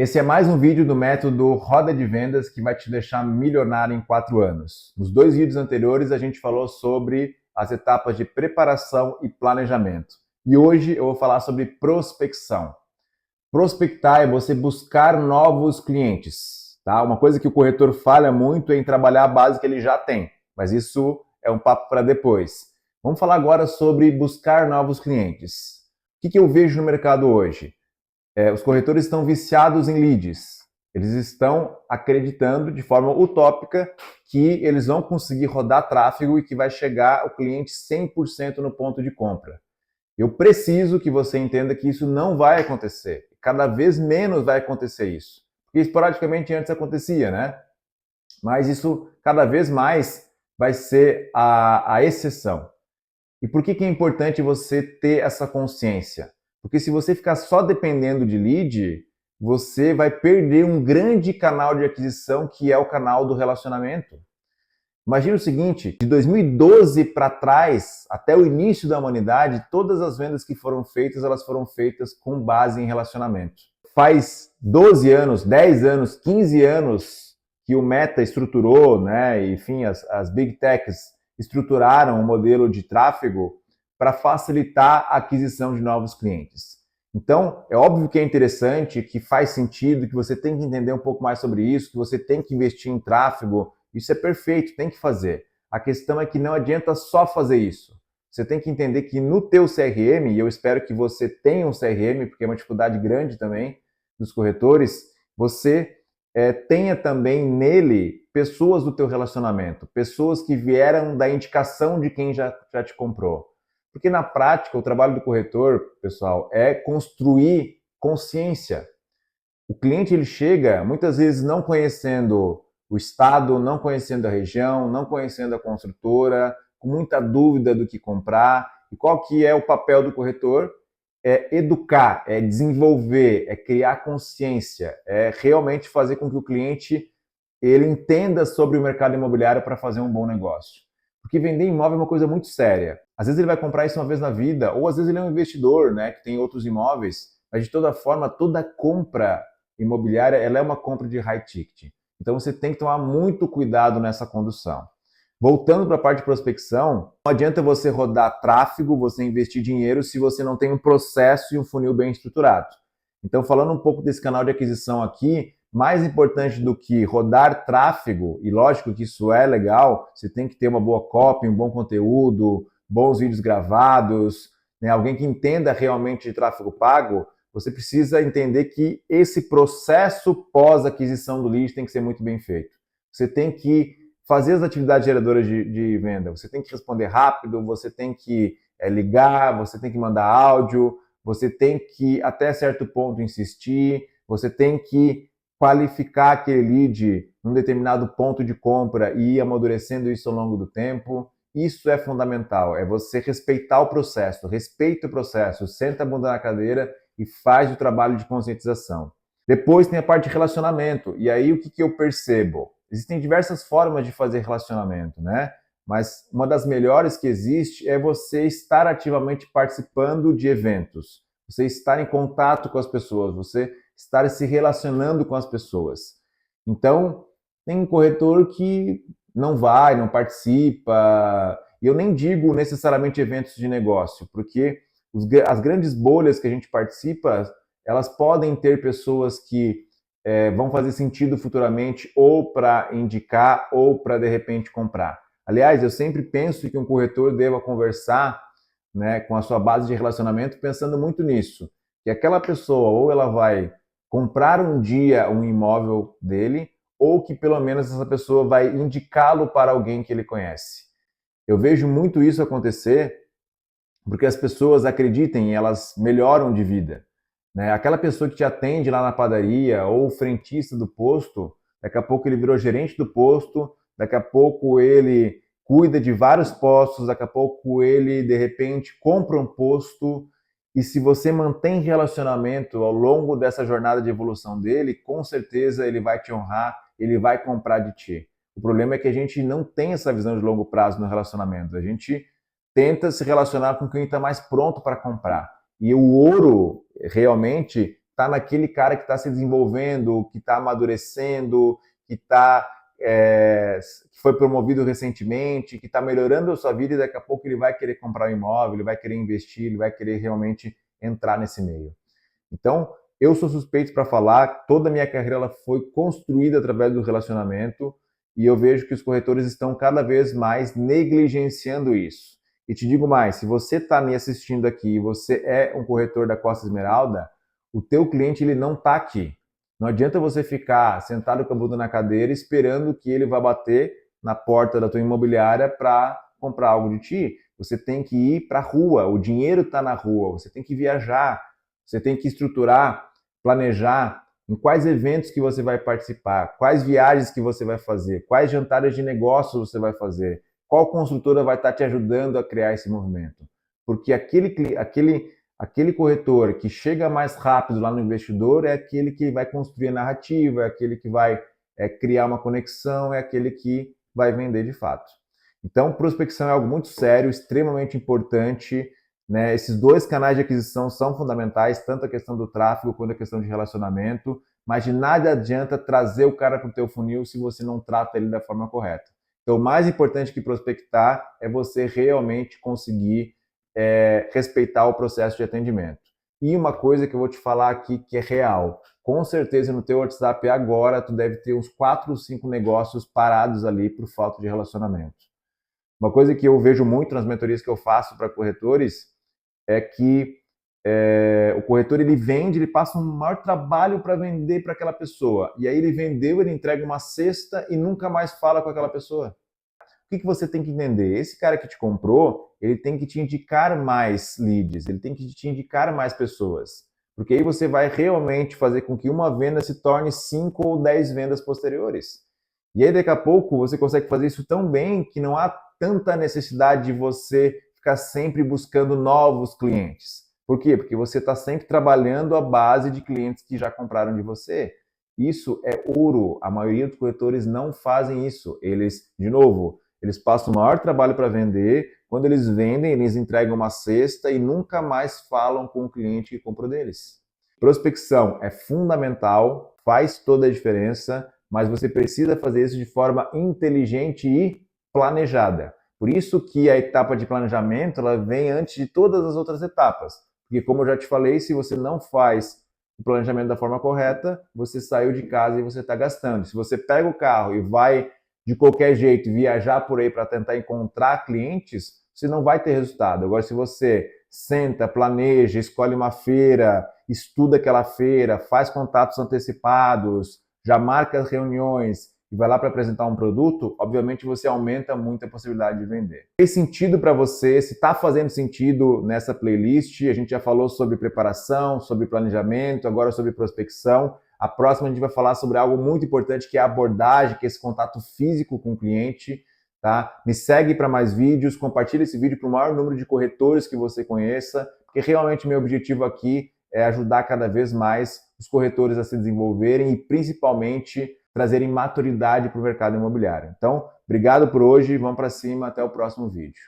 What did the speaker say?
Esse é mais um vídeo do método Roda de Vendas que vai te deixar milionário em 4 anos. Nos 2 vídeos anteriores a gente falou sobre as etapas de preparação e planejamento. E hoje eu vou falar sobre prospecção. Prospectar é você buscar novos clientes, tá? Uma coisa que o corretor falha muito é em trabalhar a base que ele já tem, mas isso é um papo para depois. Vamos falar agora sobre buscar novos clientes. O que eu vejo no mercado hoje? Os corretores estão viciados em leads. Eles estão acreditando de forma utópica que eles vão conseguir rodar tráfego e que vai chegar o cliente 100% no ponto de compra. Eu preciso que você entenda que isso não vai acontecer. Cada vez menos vai acontecer isso. Porque esporadicamente antes acontecia, né? Mas isso cada vez mais vai ser a exceção. E por que é importante você ter essa consciência? Porque se você ficar só dependendo de lead, você vai perder um grande canal de aquisição que é o canal do relacionamento. Imagina o seguinte, de 2012 para trás, até o início da humanidade, todas as vendas que foram feitas, elas foram feitas com base em relacionamento. Faz 12 anos, 10 anos, 15 anos que o Meta estruturou, né? Enfim, as Big Techs estruturaram um modelo de tráfego para facilitar a aquisição de novos clientes. Então, é óbvio que é interessante, que faz sentido, que você tem que entender um pouco mais sobre isso, que você tem que investir em tráfego. Isso é perfeito, tem que fazer. A questão é que não adianta só fazer isso. Você tem que entender que no teu CRM, e eu espero que você tenha um CRM, porque é uma dificuldade grande também dos corretores, você tenha também nele pessoas do teu relacionamento, pessoas que vieram da indicação de quem já te comprou. Porque na prática, o trabalho do corretor, pessoal, é construir consciência. O cliente ele chega muitas vezes não conhecendo o estado, não conhecendo a região, não conhecendo a construtora, com muita dúvida do que comprar. E qual que é o papel do corretor? É educar, é desenvolver, é criar consciência, é realmente fazer com que o cliente ele entenda sobre o mercado imobiliário para fazer um bom negócio. Porque vender imóvel é uma coisa muito séria. Às vezes ele vai comprar isso uma vez na vida, ou às vezes ele é um investidor, né, que tem outros imóveis, mas de toda forma, toda compra imobiliária ela é uma compra de high ticket. Então você tem que tomar muito cuidado nessa condução. Voltando para a parte de prospecção, não adianta você rodar tráfego, você investir dinheiro se você não tem um processo e um funil bem estruturado. Então, falando um pouco desse canal de aquisição aqui, mais importante do que rodar tráfego, e lógico que isso é legal, você tem que ter uma boa copy, um bom conteúdo, bons vídeos gravados, né, alguém que entenda realmente de tráfego pago, você precisa entender que esse processo pós-aquisição do lead tem que ser muito bem feito. Você tem que fazer as atividades geradoras de venda, você tem que responder rápido, você tem que ligar, você tem que mandar áudio, você tem que, até certo ponto, insistir, você tem que qualificar aquele lead num determinado ponto de compra e ir amadurecendo isso ao longo do tempo. Isso é fundamental, é você respeitar o processo, respeita o processo, senta a bunda na cadeira e faz o trabalho de conscientização. Depois tem a parte de relacionamento, e aí o que eu percebo? Existem diversas formas de fazer relacionamento, né? Mas uma das melhores que existe é você estar ativamente participando de eventos, você estar em contato com as pessoas, você estar se relacionando com as pessoas. Então, tem um corretor que não vai, não participa, e eu nem digo necessariamente eventos de negócio, porque as grandes bolhas que a gente participa, elas podem ter pessoas que vão fazer sentido futuramente ou para indicar ou para, de repente, comprar. Aliás, eu sempre penso que um corretor deva conversar, né, com a sua base de relacionamento pensando muito nisso, que aquela pessoa ou ela vai comprar um dia um imóvel dele ou que pelo menos essa pessoa vai indicá-lo para alguém que ele conhece. Eu vejo muito isso acontecer porque as pessoas acreditem e elas melhoram de vida. Né? Aquela pessoa que te atende lá na padaria ou o frentista do posto, daqui a pouco ele virou gerente do posto, daqui a pouco ele cuida de vários postos, daqui a pouco ele, de repente, compra um posto. E se você mantém relacionamento ao longo dessa jornada de evolução dele, com certeza ele vai te honrar, ele vai comprar de ti. O problema é que a gente não tem essa visão de longo prazo no relacionamento. A gente tenta se relacionar com quem está mais pronto para comprar. E o ouro realmente está naquele cara que está se desenvolvendo, que está amadurecendo, que foi promovido recentemente, que está melhorando a sua vida e daqui a pouco ele vai querer comprar um imóvel, ele vai querer investir, ele vai querer realmente entrar nesse meio. Então, eu sou suspeito para falar, toda a minha carreira ela foi construída através do relacionamento e eu vejo que os corretores estão cada vez mais negligenciando isso. E te digo mais, se você está me assistindo aqui e você é um corretor da Costa Esmeralda, o teu cliente ele não está aqui. Não adianta você ficar sentado com a bunda na cadeira esperando que ele vá bater na porta da tua imobiliária para comprar algo de ti. Você tem que ir para a rua, o dinheiro está na rua, você tem que viajar, você tem que estruturar, planejar em quais eventos que você vai participar, quais viagens que você vai fazer, quais jantares de negócios você vai fazer, qual construtora vai estar te ajudando a criar esse movimento. Porque aquele corretor que chega mais rápido lá no investidor é aquele que vai construir a narrativa, é aquele que vai criar uma conexão, é aquele que vai vender de fato. Então, prospecção é algo muito sério, extremamente importante, né? Esses dois canais de aquisição são fundamentais, tanto a questão do tráfego quanto a questão de relacionamento, mas de nada adianta trazer o cara para o teu funil se você não trata ele da forma correta. Então, o mais importante que prospectar é você realmente conseguir respeitar o processo de atendimento. E uma coisa que eu vou te falar aqui que é real, com certeza no teu WhatsApp agora tu deve ter uns 4 ou 5 negócios parados ali por falta de relacionamento. Uma coisa que eu vejo muito nas mentorias que eu faço para corretores é que o corretor ele vende, ele passa um maior trabalho para vender para aquela pessoa. E aí ele vendeu, ele entrega uma cesta e nunca mais fala com aquela pessoa. O que você tem que entender? Esse cara que te comprou, ele tem que te indicar mais leads, ele tem que te indicar mais pessoas. Porque aí você vai realmente fazer com que uma venda se torne 5 ou 10 vendas posteriores. E aí daqui a pouco você consegue fazer isso tão bem que não há tanta necessidade de você ficar sempre buscando novos clientes. Por quê? Porque você está sempre trabalhando a base de clientes que já compraram de você. Isso é ouro. A maioria dos corretores não fazem isso. Eles, de novo, eles passam o maior trabalho para vender. Quando eles vendem, eles entregam uma cesta e nunca mais falam com o cliente que comprou deles. Prospecção é fundamental, faz toda a diferença, mas você precisa fazer isso de forma inteligente e planejada. Por isso que a etapa de planejamento ela vem antes de todas as outras etapas. Porque como eu já te falei, se você não faz o planejamento da forma correta, você saiu de casa e você está gastando. Se você pega o carro e vai de qualquer jeito viajar por aí para tentar encontrar clientes, você não vai ter resultado. Agora, se você senta, planeja, escolhe uma feira, estuda aquela feira, faz contatos antecipados, já marca as reuniões e vai lá para apresentar um produto, obviamente você aumenta muito a possibilidade de vender. Fez sentido para você? Se está fazendo sentido nessa playlist, a gente já falou sobre preparação, sobre planejamento, agora sobre prospecção. A próxima a gente vai falar sobre algo muito importante que é a abordagem, que é esse contato físico com o cliente. Tá? Me segue para mais vídeos, compartilha esse vídeo para o maior número de corretores que você conheça, porque realmente meu objetivo aqui é ajudar cada vez mais os corretores a se desenvolverem e principalmente trazerem maturidade para o mercado imobiliário. Então, obrigado por hoje, vamos para cima, até o próximo vídeo.